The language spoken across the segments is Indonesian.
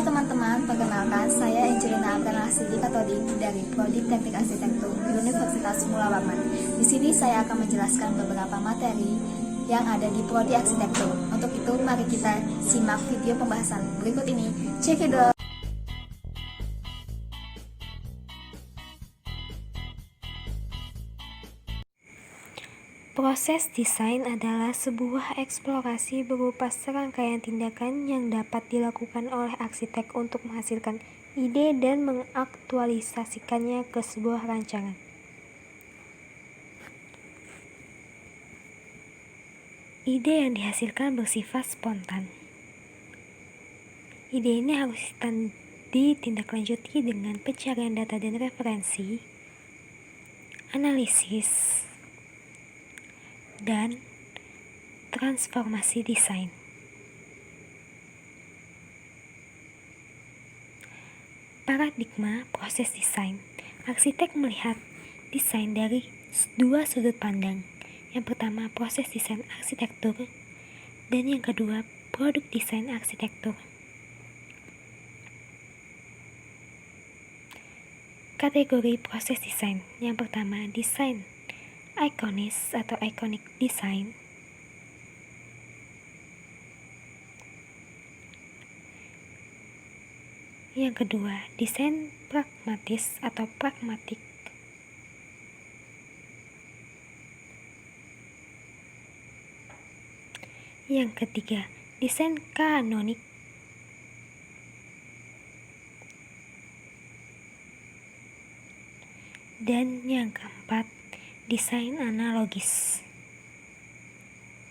Halo teman-teman, perkenalkan saya Angelina Abdanasidi Katodik dari Prodi Teknik Arsitektur Universitas Mula Warman. Di sini saya akan menjelaskan beberapa materi yang ada di Prodi Arsitektur. Untuk itu, mari kita simak video pembahasan berikut ini. Check it out! Proses desain adalah sebuah eksplorasi berupa serangkaian tindakan yang dapat dilakukan oleh arsitek untuk menghasilkan ide dan mengaktualisasikannya ke sebuah rancangan. Ide yang dihasilkan bersifat spontan. Ide ini harus ditindaklanjuti dengan pencarian data dan referensi, analisis, dan transformasi desain. Paradigma proses desain. Arsitek melihat desain dari dua sudut pandang. Yang pertama, proses desain arsitektur, dan yang kedua, produk desain arsitektur. Kategori proses desain. Yang pertama, desain ikonis atau iconic design. Yang kedua, desain pragmatis atau pragmatik. Yang ketiga, desain kanonik. Dan yang keempat, desain analogis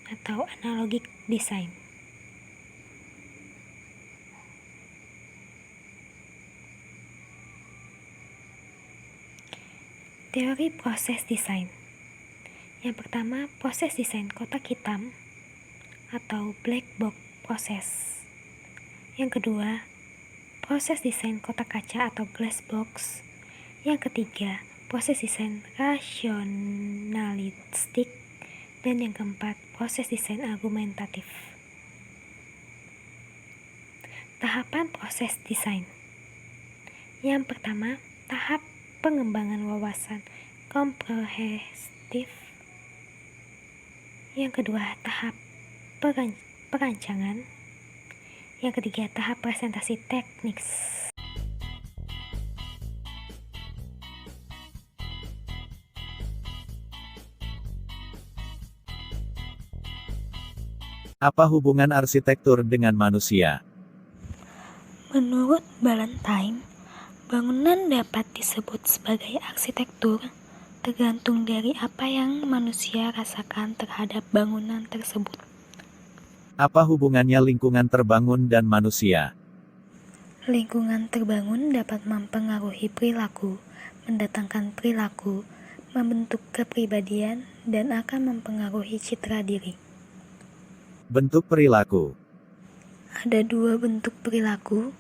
atau analogic design. Teori proses desain. Yang pertama, proses desain kotak hitam atau black box proses. Yang kedua, proses desain kotak kaca atau glass box. Yang ketiga, proses desain rasionalistik, dan yang keempat, proses desain argumentatif. Tahapan proses desain. Yang pertama, tahap pengembangan wawasan komprehensif. Yang kedua, tahap perancangan. Yang ketiga, tahap presentasi teknik. Apa hubungan arsitektur dengan manusia? Menurut Ballantine, bangunan dapat disebut sebagai arsitektur tergantung dari apa yang manusia rasakan terhadap bangunan tersebut. Apa hubungannya lingkungan terbangun dan manusia? Lingkungan terbangun dapat mempengaruhi perilaku, mendatangkan perilaku, membentuk kepribadian, dan akan mempengaruhi citra diri. Bentuk perilaku. Ada dua bentuk perilaku,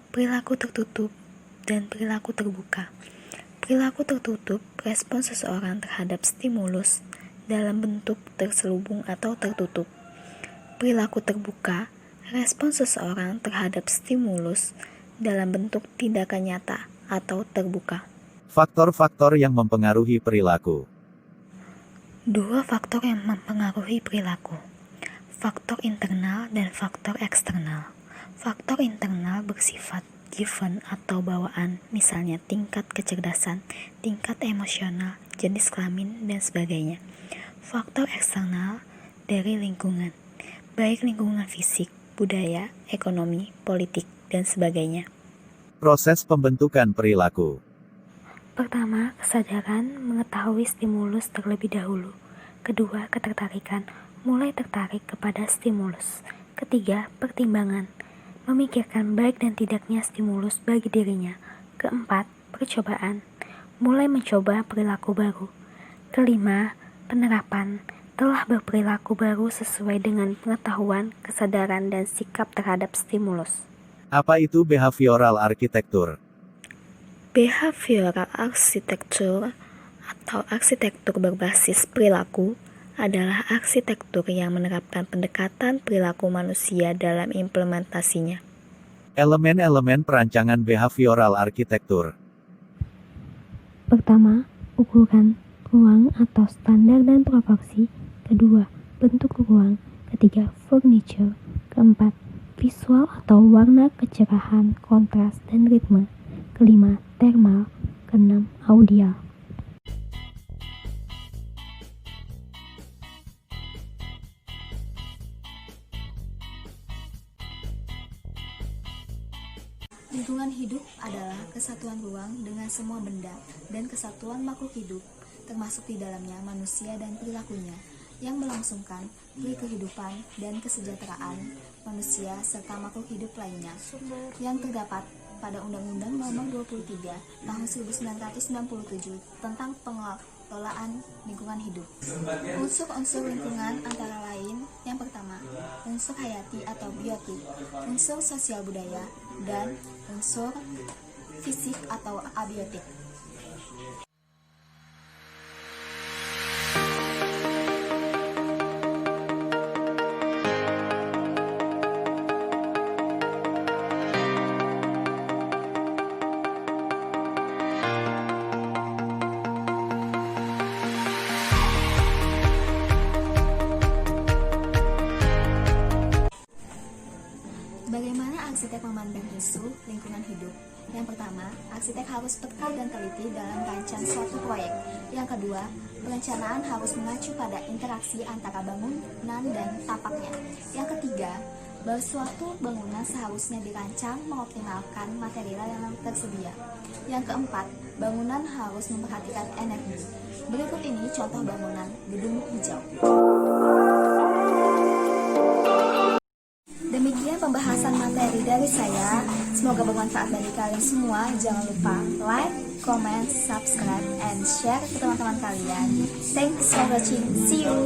perilaku tertutup dan perilaku terbuka. Perilaku tertutup, respons seseorang terhadap stimulus dalam bentuk terselubung atau tertutup. Perilaku terbuka, respons seseorang terhadap stimulus dalam bentuk tindakan nyata atau terbuka. Faktor-faktor yang mempengaruhi perilaku. Dua faktor yang mempengaruhi perilaku. Faktor internal dan faktor eksternal. Faktor internal bersifat given atau bawaan, misalnya tingkat kecerdasan, tingkat emosional, jenis kelamin, dan sebagainya. Faktor eksternal dari lingkungan, baik lingkungan fisik, budaya, ekonomi, politik, dan sebagainya. Proses pembentukan perilaku. Pertama, kesadaran mengetahui stimulus terlebih dahulu. Kedua, ketertarikan, mulai tertarik kepada stimulus. Ketiga, pertimbangan, memikirkan baik dan tidaknya stimulus bagi dirinya. Keempat, percobaan, mulai mencoba perilaku baru. Kelima, penerapan, telah berperilaku baru sesuai dengan pengetahuan, kesadaran, dan sikap terhadap stimulus. Apa itu behavioral architecture? Behavioral architecture atau arsitektur berbasis perilaku adalah arsitektur yang menerapkan pendekatan perilaku manusia dalam implementasinya. Elemen-elemen perancangan behavioral arsitektur. Pertama, ukuran ruang atau standar dan proporsi. Kedua, bentuk ruang. Ketiga, furniture. Keempat, visual atau warna, kecerahan, kontras, dan ritme. Kelima, thermal. Keenam, audial. Lingkungan hidup adalah kesatuan ruang dengan semua benda dan kesatuan makhluk hidup, termasuk di dalamnya manusia dan perilakunya, yang melangsungkan kehidupan dan kesejahteraan manusia serta makhluk hidup lainnya, yang terdapat pada Undang-Undang Nomor 23 Tahun 1997 tentang pengelolaan lingkungan hidup. Unsur-unsur lingkungan antara lain: yang pertama, unsur hayati atau biotik, unsur sosial budaya, dan unsur fisik atau abiotik. Bagaimana arsitek memandang isu lingkungan hidup? Yang pertama, arsitek harus peka dan teliti dalam merancang suatu proyek. Yang kedua, perencanaan harus mengacu pada interaksi antara bangunan dan tapaknya. Yang ketiga, bahwa suatu bangunan seharusnya dirancang mengoptimalkan material yang tersedia. Yang keempat, bangunan harus memperhatikan energi. Berikut ini contoh bangunan gedung hijau. Demikian pembahasan materi dari saya. Semoga bermanfaat bagi kalian semua. Jangan lupa like, comment, subscribe, and share ke teman-teman kalian. Thanks for watching. See you.